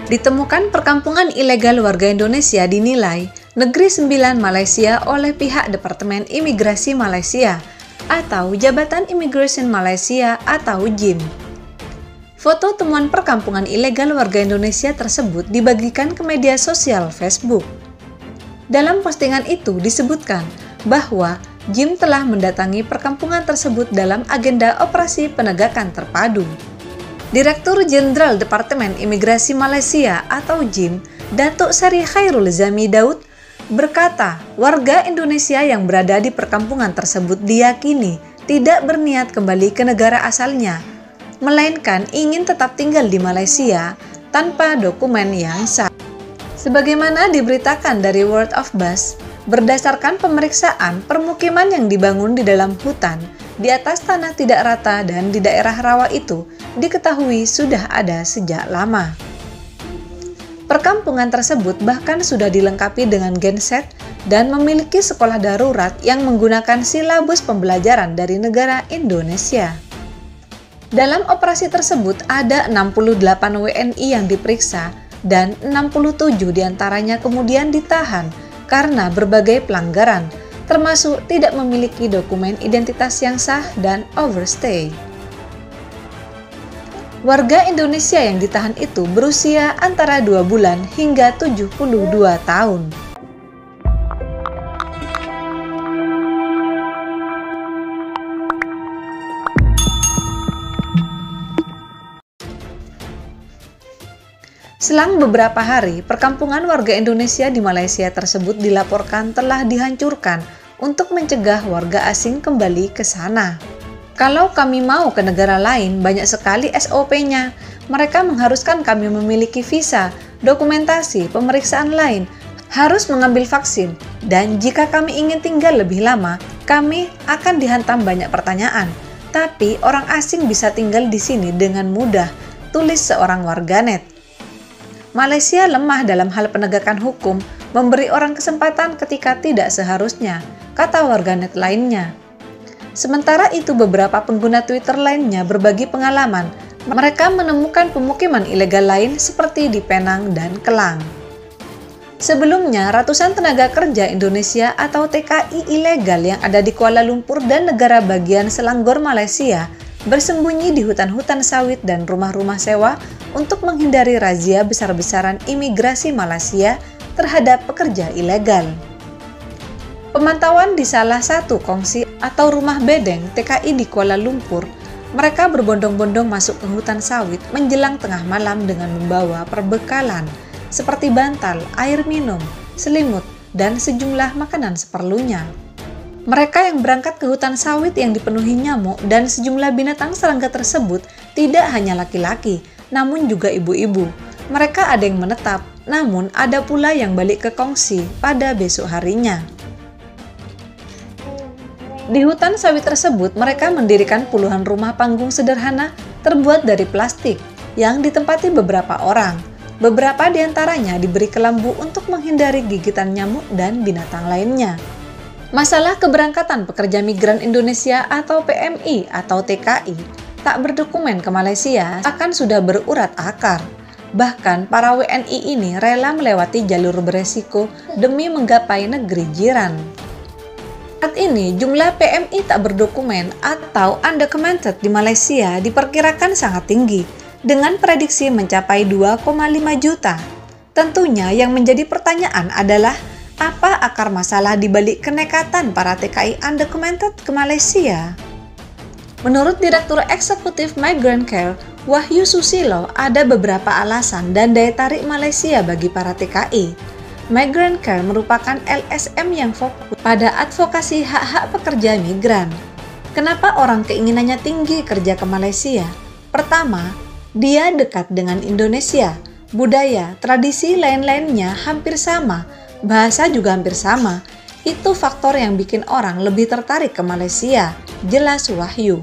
Ditemukan perkampungan ilegal warga Indonesia dinilai Negeri Sembilan Malaysia oleh pihak Departemen Imigrasi Malaysia atau Jabatan Immigration Malaysia atau JIM. Foto temuan perkampungan ilegal warga Indonesia tersebut dibagikan ke media sosial Facebook. Dalam postingan itu disebutkan bahwa JIM telah mendatangi perkampungan tersebut dalam agenda operasi penegakan terpadu. Direktur Jenderal Departemen Imigrasi Malaysia atau JIM, Datuk Seri Khairul Zami Daud, berkata warga Indonesia yang berada di perkampungan tersebut diyakini tidak berniat kembali ke negara asalnya, melainkan ingin tetap tinggal di Malaysia tanpa dokumen yang sah. Sebagaimana diberitakan dari World of Bus, berdasarkan pemeriksaan permukiman yang dibangun di dalam hutan, di atas tanah tidak rata dan di daerah rawa itu diketahui sudah ada sejak lama. Perkampungan tersebut bahkan sudah dilengkapi dengan genset dan memiliki sekolah darurat yang menggunakan silabus pembelajaran dari negara Indonesia. Dalam operasi tersebut ada 68 WNI yang diperiksa dan 67 diantaranya kemudian ditahan karena berbagai pelanggaran, termasuk tidak memiliki dokumen identitas yang sah dan overstay. Warga Indonesia yang ditahan itu berusia antara 2 bulan hingga 72 tahun. Selang beberapa hari, perkampungan warga Indonesia di Malaysia tersebut dilaporkan telah dihancurkan untuk mencegah warga asing kembali ke sana. Kalau kami mau ke negara lain, banyak sekali SOP-nya. Mereka mengharuskan kami memiliki visa, dokumentasi, pemeriksaan lain, harus mengambil vaksin, dan jika kami ingin tinggal lebih lama, kami akan dihantam banyak pertanyaan. Tapi orang asing bisa tinggal di sini dengan mudah, tulis seorang warganet. Malaysia lemah dalam hal penegakan hukum, memberi orang kesempatan ketika tidak seharusnya, kata warganet lainnya. Sementara itu beberapa pengguna Twitter lainnya berbagi pengalaman. Mereka menemukan pemukiman ilegal lain seperti di Penang dan Kelang. Sebelumnya, ratusan tenaga kerja Indonesia atau TKI ilegal yang ada di Kuala Lumpur dan negara bagian Selangor Malaysia bersembunyi di hutan-hutan sawit dan rumah-rumah sewa untuk menghindari razia besar-besaran imigrasi Malaysia terhadap pekerja ilegal. Pemantauan di salah satu kongsi atau rumah bedeng TKI di Kuala Lumpur, mereka berbondong-bondong masuk ke hutan sawit menjelang tengah malam dengan membawa perbekalan seperti bantal, air minum, selimut, dan sejumlah makanan seperlunya. Mereka yang berangkat ke hutan sawit yang dipenuhi nyamuk dan sejumlah binatang serangga tersebut tidak hanya laki-laki, namun juga ibu-ibu. Mereka ada yang menetap, namun ada pula yang balik ke kongsi pada besok harinya. Di hutan sawit tersebut, mereka mendirikan puluhan rumah panggung sederhana terbuat dari plastik yang ditempati beberapa orang. Beberapa di antaranya diberi kelambu untuk menghindari gigitan nyamuk dan binatang lainnya. Masalah keberangkatan pekerja migran Indonesia atau PMI atau TKI tak berdokumen ke Malaysia akan sudah berurat akar. Bahkan para WNI ini rela melewati jalur beresiko demi menggapai negeri jiran. Saat ini, jumlah PMI tak berdokumen atau undocumented di Malaysia diperkirakan sangat tinggi, dengan prediksi mencapai 2,5 juta. Tentunya yang menjadi pertanyaan adalah, apa akar masalah di balik kenekatan para TKI undocumented ke Malaysia? Menurut Direktur Eksekutif Migrant Care, Wahyu Susilo, ada beberapa alasan dan daya tarik Malaysia bagi para TKI. Migrant Care merupakan LSM yang fokus pada advokasi hak-hak pekerja migran. Kenapa orang keinginannya tinggi kerja ke Malaysia? Pertama, dia dekat dengan Indonesia. Budaya, tradisi lain-lainnya hampir sama, bahasa juga hampir sama. Itu faktor yang bikin orang lebih tertarik ke Malaysia, jelas Wahyu.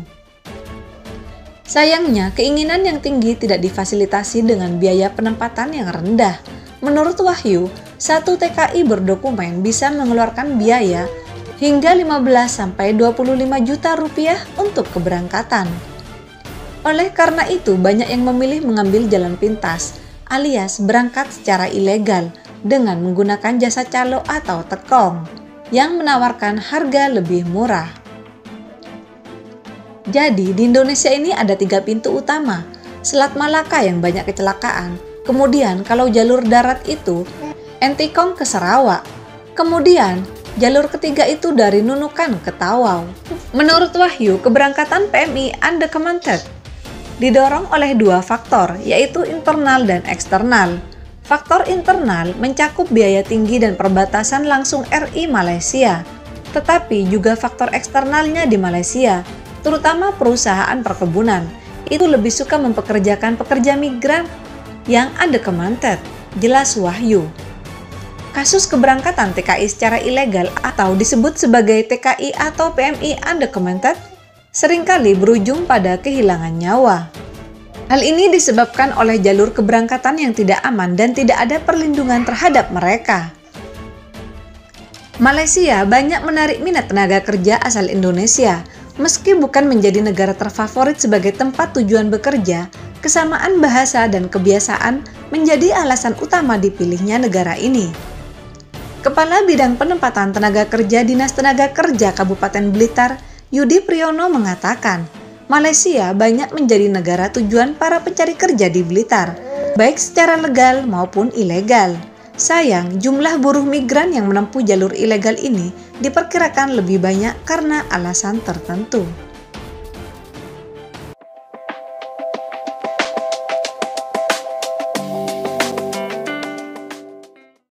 Sayangnya, keinginan yang tinggi tidak difasilitasi dengan biaya penempatan yang rendah. Menurut Wahyu, satu TKI berdokumen bisa mengeluarkan biaya hingga 15-25 juta rupiah untuk keberangkatan. Oleh karena itu, banyak yang memilih mengambil jalan pintas alias berangkat secara ilegal dengan menggunakan jasa calo atau tekong yang menawarkan harga lebih murah. Jadi di Indonesia ini ada 3 pintu utama, Selat Malaka yang banyak kecelakaan, kemudian kalau jalur darat itu Entikong ke Sarawak, kemudian jalur ketiga itu dari Nunukan ke Tawau. Menurut Wahyu, keberangkatan PMI undocumented didorong oleh 2 faktor, yaitu internal dan eksternal. Faktor internal mencakup biaya tinggi dan perbatasan langsung RI Malaysia, tetapi juga faktor eksternalnya di Malaysia, terutama perusahaan perkebunan, itu lebih suka mempekerjakan pekerja migran yang undocumented, jelas Wahyu. Kasus keberangkatan TKI secara ilegal atau disebut sebagai TKI atau PMI undocumented seringkali berujung pada kehilangan nyawa. Hal ini disebabkan oleh jalur keberangkatan yang tidak aman dan tidak ada perlindungan terhadap mereka. Malaysia banyak menarik minat tenaga kerja asal Indonesia. Meski bukan menjadi negara terfavorit sebagai tempat tujuan bekerja, kesamaan bahasa dan kebiasaan menjadi alasan utama dipilihnya negara ini. Kepala Bidang Penempatan Tenaga Kerja Dinas Tenaga Kerja Kabupaten Blitar, Yudi Priyono mengatakan, Malaysia banyak menjadi negara tujuan para pencari kerja di Blitar, baik secara legal maupun ilegal. Sayang, jumlah buruh migran yang menempuh jalur ilegal ini diperkirakan lebih banyak karena alasan tertentu.